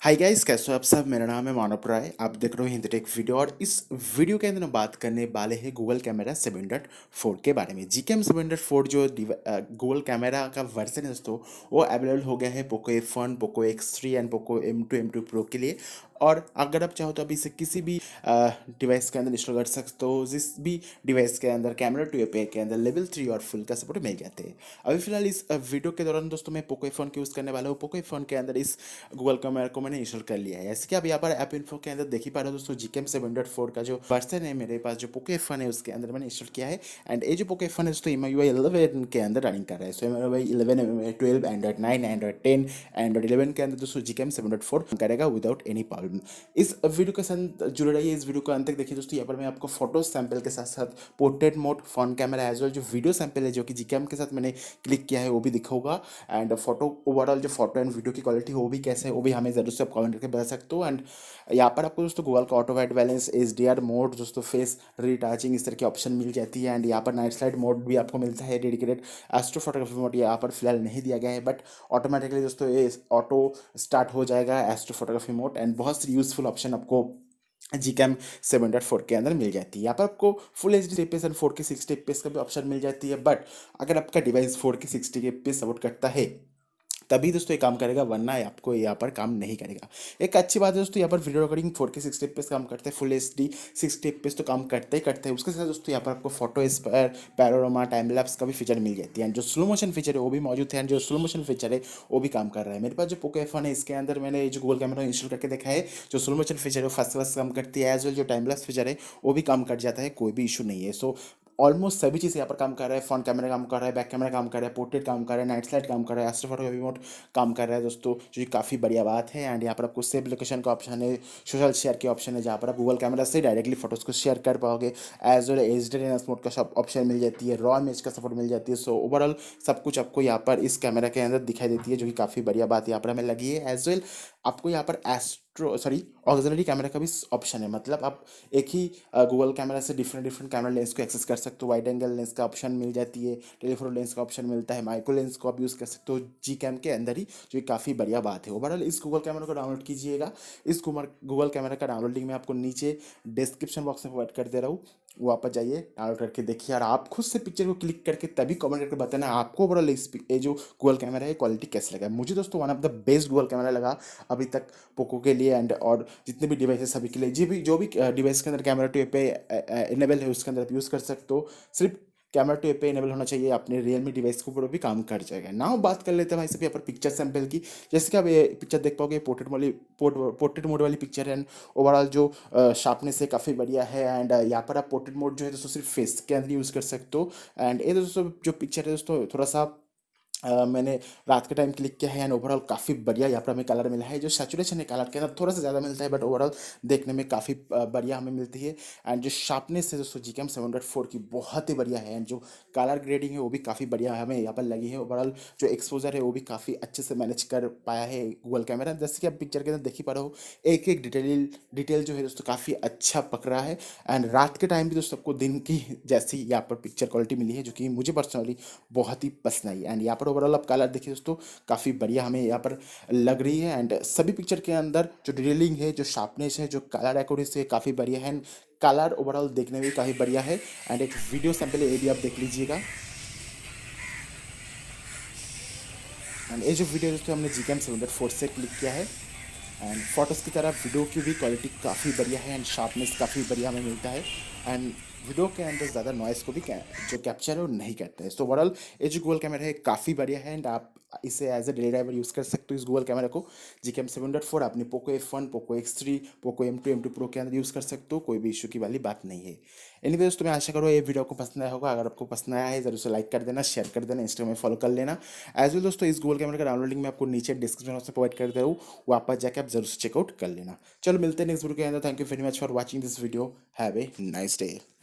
Hi guys, कैसे हो आप सब। मेरा नाम है मानव राय, आप देख रहे हो हिंदी टेक वीडियो। और इस वीडियो के अंदर हम बात करने वाले हैं गूगल कैमरा 7.4 के बारे में। जीकेएम 7.4 जो गूगल कैमरा का वर्जन है दोस्तों, वो अवेलेबल हो गया है Poco F1, Poco X3 and Poco M2 pro के लिए। और अगर आप चाहो तो आप इसे किसी भी डिवाइस के अंदर इंस्टॉल कर सकते हो। जिस भी डिवाइस के अंदर कैमरा टू एपीआई के अंदर लेवल 3 और फुल का सपोर्ट मिल जाते हैं। अभी फिलहाल इस वीडियो के दौरान दोस्तों मैं पोको F1 यूज़ करने वाला हूँ। पोको F1 के अंदर इस गूगल कैमरा को मैंने इंस्टॉल कर लिया है। ऐसे कि आप यहाँ पर ऐप इन्फो के अंदर देख ही पा रहे हो दोस्तों, जीकेएम 7.4 का जो वर्जन है मेरे पास, जो पोको F1 है उसके अंदर मैंने इंस्टॉल किया है। एंड ये जो पोको F1 है दोस्तों MIUI 11 के अंदर रनिंग कर रहा है। सो MIUI 11, MIUI 12, Android 9, Android 10, Android 11 के अंदर दोस्तों जीकेएम 7.4 करेगा विदाउट एनी प्रॉब्लम। इस वीडियो के साथ जुड़े रहिए, इस वीडियो को अंत तक देखिए दोस्तों। यहाँ पर मैं आपको फोटो सैंपल के साथ साथ portrait mode, front camera as well जो वीडियो सैंपल है जो कि जीकेएम के साथ मैंने क्लिक किया है वो भी दिखाऊंगा। एंड फोटो ओवरऑल जो फोटो एंड वीडियो की क्वालिटी वो भी कैसे है वो भी हमें जरूर से आप कमेंट करके बता सकते हो। एंड यहाँ पर आपको दोस्तों गूगल का auto white balance, HDR mode दोस्तों, फेस रिटाचिंग इस तरह की ऑप्शन मिल जाती है। एंड यहाँ पर नाइट स्लाइड मोड भी आपको मिलता है डेडिकेटेड। एस्ट्रो फोटोग्राफी मोड यहाँ पर फिलहाल नहीं दिया गया है, बट ऑटोमेटिकली दोस्तों ये ऑटो स्टार्ट हो जाएगा एस्ट्रो फोटोग्राफी मोड। एंड बहुत सी यूजफुल ऑप्शन आपको जीकेएम 7.4 के अंदर मिल जाती है। यहाँ पर आपको full HD APS and 4K 60 APS का भी ऑप्शन मिल जाती है। बट अगर आपका डिवाइस 4K 60 एपीएस सपोर्ट करता है तभी दोस्तों ये काम करेगा, वरना आपको यहाँ पर काम नहीं करेगा। एक अच्छी बात है दोस्तों, यहाँ पर वीडियो रिकॉर्डिंग 4K 60 एपीएस काम करते हैं, फुल HD 60 एपीएस तो काम करते ही करते हैं। उसके साथ दोस्तों यहाँ पर आपको photo Aspire, panorama, time lapse का भी फीचर मिल जाती है। एंड जो स्लो मोशन फीचर है वो भी मौजूद है, एंड जो स्लो मोशन फीचर है वो भी काम कर रहा है। मेरे पास जो पोको F1 है इसके अंदर मैंने जो गूगल कैमरा इंस्टॉल करके देखा है, जो स्लो मोशन फीचर है वो फर्स्ट क्लास काम करती है। एज वेल जो टाइम लैप्स फीचर है वो भी काम कर जाता है, कोई भी इशू नहीं है। सो ऑलमोस्ट सभी चीज़ यहाँ पर काम कर रहा है। फ्रंट कैमरा काम कर रहा है, बैक कैमरा काम कर रहा है, पोर्ट्रेट काम कर रहा है, नाइट स्लाइड काम कर रहा है, एस्ट्रो फोटोग्राफी मोड काम कर रहा है दोस्तों, जो कि काफ़ी बढ़िया बात है। एंड यहाँ पर आपको सेव लोकेशन का ऑप्शन है, सोशल शेयर के ऑप्शन है, जहाँ पर आप गूगल कैमरा से डायरेक्टली फोटोज़ को शेयर कर पाओगे। एज वेल HD मोड का सब ऑप्शन मिल जाती है, रॉ इमेज का सपोर्ट मिल जाती है। सो ओवरऑल सब कुछ आपको यहाँ पर इस कैमरा के अंदर दिखाई देती है, जो कि काफ़ी बढ़िया बात यहाँ पर हमें लगी है। एज वेल आपको यहाँ पर ऑक्सिलरी कैमरा का भी ऑप्शन है। मतलब आप एक ही गूगल कैमरा से डिफरेंट कैमरा लेंस को एक्सेस कर सकते हो। वाइड एंगल लेंस का ऑप्शन मिल जाती है, टेलीफोटो लेंस का ऑप्शन मिलता है, माइक्रो लेंस को आप यूज़ कर सकते हो जीकेएम के अंदर ही, जो कि काफ़ी बढ़िया बात है। ओवरऑल इस गूगल कैमरा को डाउनलोड कीजिएगा। इस गूगल कैमरा का डाउनलोड लिंक मैं आपको नीचे डिस्क्रिप्शन बॉक्स में प्रोवाइड कर दे रहा हूँ, वापस जाइए डाउनलोड करके देखिए। और आप खुद से पिक्चर को क्लिक करके तभी कमेंट करके बताना आपको ओवरऑल ये जो गूगल कैमरा है क्वालिटी कैसे लगा। मुझे दोस्तों one of the best Google camera लगा अभी तक पोको के लिए। एंड और जितने भी डिवाइस है सभी के लिए, जो भी डिवाइस के अंदर कैमरा टू एपीआई इनेबल है उसके अंदर आप यूज़ कर सकते हो। सिर्फ कैमरा टू एपीआई इनेबल होना चाहिए, अपने रियलमी डिवाइस के ऊपर भी काम कर जाएगा। नाउ बात कर लेते हैं भाई सब यहाँ पर पिक्चर सैंपल की। जैसे कि आप ये पिक्चर देख पाओगे, पोर्ट्रेट मोड वाली पिक्चर है। एंड ओवरऑल जो शार्पनेस है काफ़ी बढ़िया है। एंड यहाँ पर आप पोर्ट्रेट मोड जो है दोस्तों सिर्फ फेस के अंदर यूज़ कर सकते हो। एंड ये दोस्तों जो पिक्चर है दोस्तों थोड़ा सा मैंने रात के टाइम क्लिक किया है। एंड ओवरऑल काफ़ी बढ़िया यहाँ पर हमें कलर मिला है। जो सैचुरेशन है कलर के अंदर थोड़ा सा ज़्यादा मिलता है, बट ओवरऑल देखने में काफ़ी बढ़िया हमें मिलती है। एंड जो शार्पनेस है दोस्तों जीकेएम 7.4 की बहुत ही बढ़िया है। एंड जो कलर ग्रेडिंग है वो भी काफ़ी बढ़िया हमें यहाँ पर लगी है। ओवरऑल जो एक्सपोजर है वो भी काफ़ी अच्छे से मैनेज कर पाया है गूगल कैमरा। जैसे कि आप पिक्चर के अंदर देख ही पा रहे हो, एक एक डिटेल जो है दोस्तों काफ़ी अच्छा पकड़ा है। एंड रात के टाइम भी दोस्तों आपको दिन की जैसी यहाँ पर पिक्चर क्वालिटी मिली है, जो कि मुझे पर्सनली बहुत ही पसंद आई। एंड यहाँ पर ओवरऑल आप कलर देखिए दोस्तों काफ़ी बढ़िया हमें यहाँ पर लग रही है। एंड सभी पिक्चर के अंदर जो डिटेलिंग है, जो शार्पनेस है, जो कलर एक्यूरेसी है काफ़ी बढ़िया है। एंड कलर ओवरऑल देखने में काफ़ी बढ़िया है। एंड एक वीडियो सैंपल है ये भी आप देख लीजिएगा। एंड ये जो वीडियो दोस्तों हमने जीकेएम 7.4 से क्लिक किया है। एंड फोटोज़ की तरह वीडियो की भी क्वालिटी काफ़ी बढ़िया है। एंड शार्पनेस काफ़ी बढ़िया हमें मिलता है। एंड वीडियो के अंदर ज़्यादा नॉइस को भी जो कैप्चर है वो नहीं करता है। सो ओवरऑल ये जो गूगल कैमरा है काफ़ी बढ़िया है। एंड आप इसे as a daily driver use कर सकते हो। इस गूगल कैमरा को जीकेएम 7.4 अपने Poco F1, Poco X3, Poco M2 pro के अंदर यूज़ कर सकते हो, कोई भी इशू की वाली बात नहीं है। एनीवे दोस्तों मैं आशा करूँ ये वीडियो को पसंद आया होगा। अगर आपको पसंद आया है जरूर से लाइक कर देना, शेयर कर देना, इंस्टाग्राम में फॉलो कर लेना। एज वेल दोस्तों इस गूगल कैमरा का डाउनलोड लिंक मैं आपको नीचे डिस्क्रिप्शन बॉक्स में प्रोवाइड कर दे रहा हूँ, वापस जाकर आप जरूर से चेकआउट कर लेना। चलो मिलते हैं नेक्स्ट वीडियो के अंदर। Thank you very much for watching this video. Have a nice day.